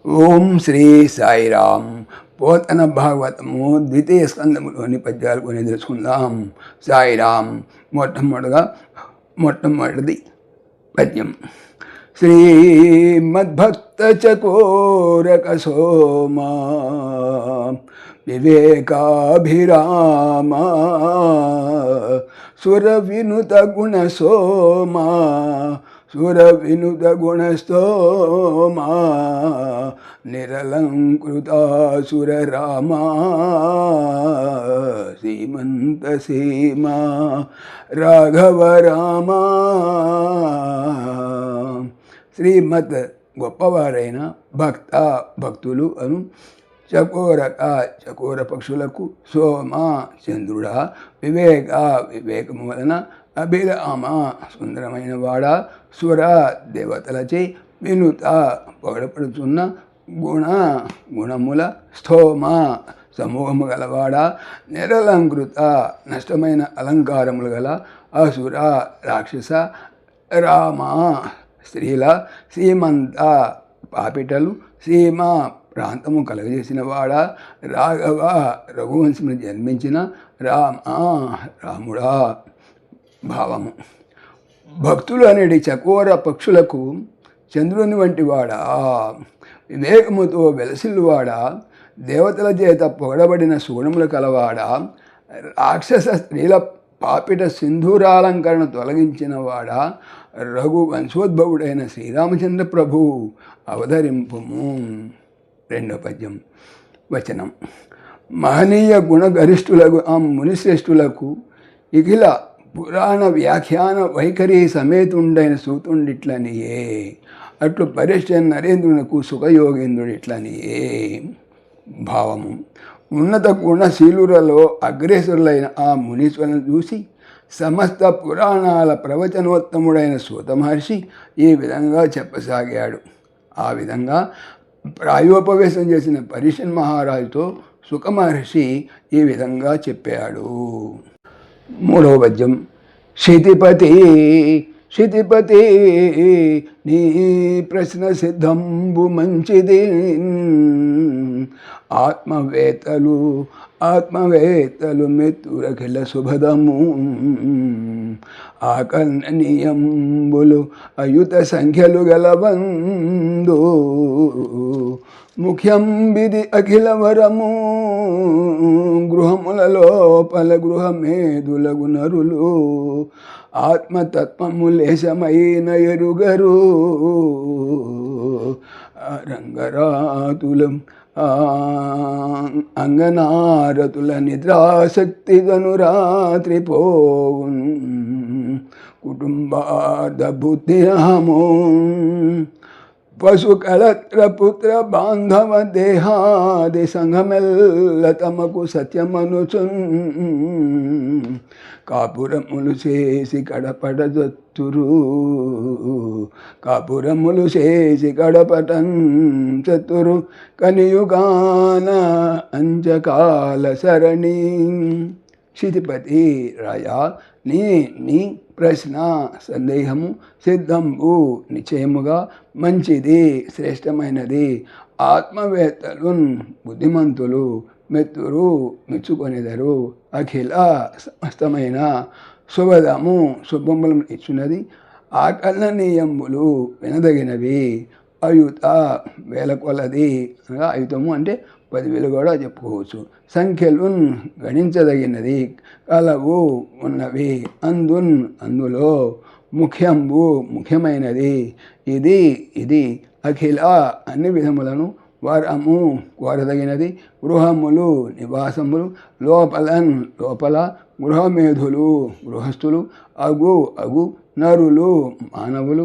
ఓం శ్రీ సాయిరామ్. పోతన భాగవతము ద్వితీయ స్కందములోని పద్యాలు కొని తెలుసుకుందాం. సాయిరామ్. మొట్టమొదటిది పద్యం. శ్రీమద్భక్త చకోరక సోమా వివేకాభిరామా సుర వినుత గుణ సోమా సుర వినుత గుణస్తోమా నిరలంకృతాసుర రామా సీమంత సీమా రాఘవ రామా. శ్రీమత్ గొప్పవారైన భక్తులు అను చకోర పక్షులకు, సోమ చంద్రుడా, వివేకము వలన, అభిరామ సుందరమైన వాడా, సుర దేవతలచే, వినుత పొగడపడుతున్న, గుణముల, స్థోమ సమూహము గలవాడా, నిరలంకృత నష్టమైన అలంకారములు గల, అసుర రాక్షస, రామ స్త్రీల, సీమంత పాపిటలు, సీమ ప్రాంతము కలగజేసిన వాడా, రాఘవ రఘువంశమును జన్మించిన రాముడా. భావము. భక్తులు అనేది చకోర పక్షులకు చంద్రుని వంటి వాడా, వివేకముతో వెలసిల్లువాడా, దేవతల చేత పొగడబడిన సుగుణములు కలవాడా, రాక్షస స్త్రీల పాపిట సింధూరాలంకరణ తొలగించిన వాడా, రఘు వంశోద్భవుడైన శ్రీరామచంద్ర ప్రభు అవతరింపుము. రెండవ పద్యం. వచనం. మహనీయ గుణగరిష్ఠులకు ఆ మునిశ్రేష్ఠులకు ఇఖిల పురాణ వ్యాఖ్యాన వైఖరి సమేతుండైన సూతుండిట్లనియే, అట్లు పరిశ్ర నరేంద్రునకు సుఖయోగేంద్రుడిట్లనియే. భావము. ఉన్నత గుణశీలులలో అగ్రేసురులైన ఆ మునీశ్వరులను చూసి సమస్త పురాణాల ప్రవచనోత్తముడైన సూత మహర్షి ఈ విధంగా చెప్పసాగాడు. ఆ విధంగా ప్రాయోపవేశం చేసిన పరీక్షన్ మహారాజుతో సుఖ మహర్షి ఈ విధంగా చెప్పాడు. మూడవ పద్యం. క్షితిపతి నీ ప్రశ్న సిద్ధంబు మంచిది, ఆత్మవేత్తలు మెత్తురఖిల శుభదము, ఆకర్ణనీయంబులు అయుత సంఖ్యలు గలవందు, ముఖ్యం విధి అఖిల వరము, గృహముల లోపల గృహమేదులగు నరులు, ఆత్మతత్వము లేశమైన ఎరుగరు, రంగరాతులం అంగనారతుల నిద్రాశక్తి గనురాత్రి పోవున్, కుటుంబార్థ బుద్ధిరామో పశు కళత్ర పుత్ర బాంధవ దేహాది సంఘమెల్ల తమకు సత్యమనుచున్, కాపురములు చేసి కడపడదత్తురు, కాపురములు చేసి కడపటం చతురు, కనియుగాన అంజకాల సరణి. క్షితిపతి రాజా, నీ ప్రశ్న సందేహము సిద్ధంబు నిశ్చయముగా మంచిది, శ్రేష్టమైనది. ఆత్మవేత్తలు బుద్ధిమంతులు మెత్తురు మెచ్చుకొనిదరు, అఖిల సమస్తమైన శుభములను ఇచ్చున్నది, ఆకర్ణనీయములు వినదగినవి, అయుత వేల కొలది అనగా అయుతము అంటే 10,000 కూడా చెప్పుకోవచ్చు, సంఖ్యలు గణించదగినది, కలవు ఉన్నవి, అందులో ముఖ్యమైనది, ఇది అఖిల అన్ని విధములను, వరము కోరదగినది, గృహములు నివాసములు, లోపల గృహమేధులు గృహస్థులు, అగు నరులు మానవులు,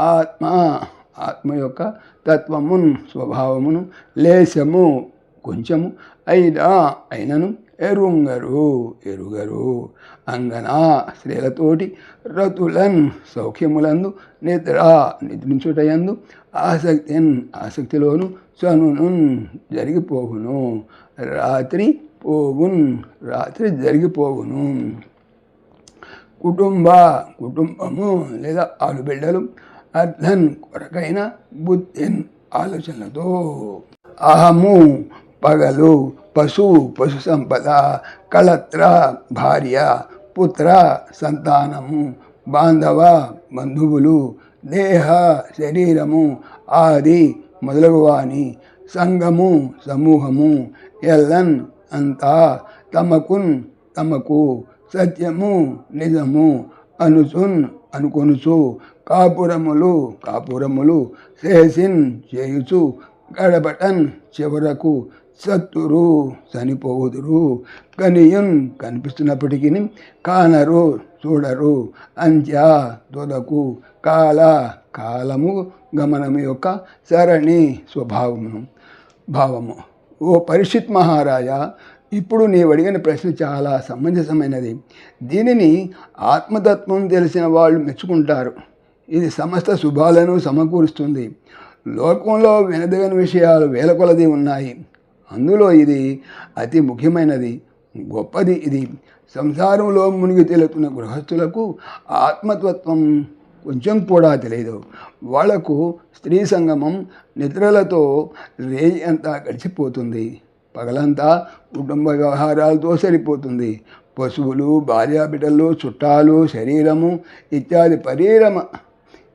ఆత్మ యొక్క తత్వమును స్వభావమును, లేశము కొంచెము, అయినను ఎరుగరు, అంగనా స్త్రీలతోటి, రతులన్ సౌఖ్యములందు, నిద్రించుటయందు, ఆసక్తిలోను, సనును జరిగిపోవును, రాత్రి జరిగిపోవును. కుటుంబము లేదా ఆలుబిడ్డలు, అర్థన్ కొరకైన, ఆలోచనలతో అహము పగలు, పశు సంపద, కళత్ర భార్య, పుత్ర సంతానము, బాంధవ బంధువులు, దేహ శరీరము, ఆది మొదలగువాని, సంఘము సమూహము, ఎల్లన్ అంతా, తమకు, సత్యము నిజము, అనుసున్ అనుకొనుచు, కాపురములు చేసిన్ చేయుచు, గడబటన్ చివరకు సత్తురు చనిపోవుదురు, కనియున్ కనిపిస్తున్నప్పటికీ కానరు చూడరు, అంత్య తుదకు, కాలము గమనము యొక్క సరణి భావము. ఓ పరీక్షిత్ మహారాజా, ఇప్పుడు నీవు అడిగిన ప్రశ్న చాలా సమంజసమైనది. దీనిని ఆత్మతత్వం తెలిసిన వాళ్ళు మెచ్చుకుంటారు. ఇది సమస్త శుభాలను సమకూరుస్తుంది. లోకంలో వినదగిన విషయాలు వేల కొలది ఉన్నాయి. అందులో ఇది అతి ముఖ్యమైనది, గొప్పది. ఇది సంసారంలో మునిగి తేలుతున్న గృహస్థులకు ఆత్మతత్వం కొంచెం కూడా తెలియదు. వాళ్లకు స్త్రీ సంగమం, నిద్రలతో రేయి అంతా గడిచిపోతుంది. పగలంతా కుటుంబ వ్యవహారాలతో సరిపోతుంది. పశువులు, భార్యాబిడ్డలు, చుట్టాలు, శరీరము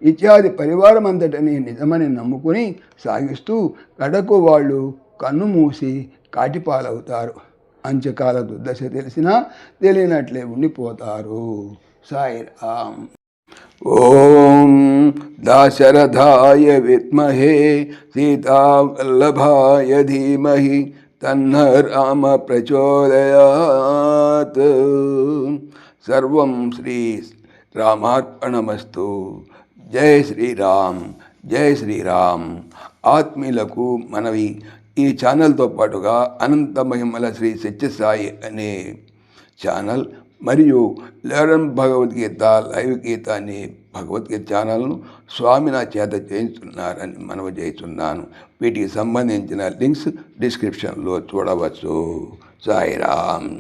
ఇత్యాది పరివారం అంతటిని నిజమని నమ్ముకుని సాగిస్తూ కడకు వాళ్ళు కన్ను మూసి కాటిపాలవుతారు. అంత్యకాల దుర్దశ తెలిసినా తెలియనట్లే ఉండిపోతారు. సాయిరామ్. ఓం దాశరథాయ విద్మహే సీతావల్లభాయ ధీమహి తన్న రామ ప్రచోదయాత్. సర్వం శ్రీ రామార్పణమస్తు. జై శ్రీరామ్, జై శ్రీరామ్. ఆత్మీయులకు మనవి, ఈ ఛానల్తో పాటుగా అనంత మహిమల శ్రీ సత్యసాయి అనే ఛానల్ మరియు లెర్న్ భగవద్గీత లైవ్ గీత అనే భగవద్గీత ఛానల్ను స్వామి నా చేత చేయించున్నారని మనవి చేస్తున్నాను. వీటికి సంబంధించిన లింక్స్ డిస్క్రిప్షన్లో చూడవచ్చు. సాయిరామ్.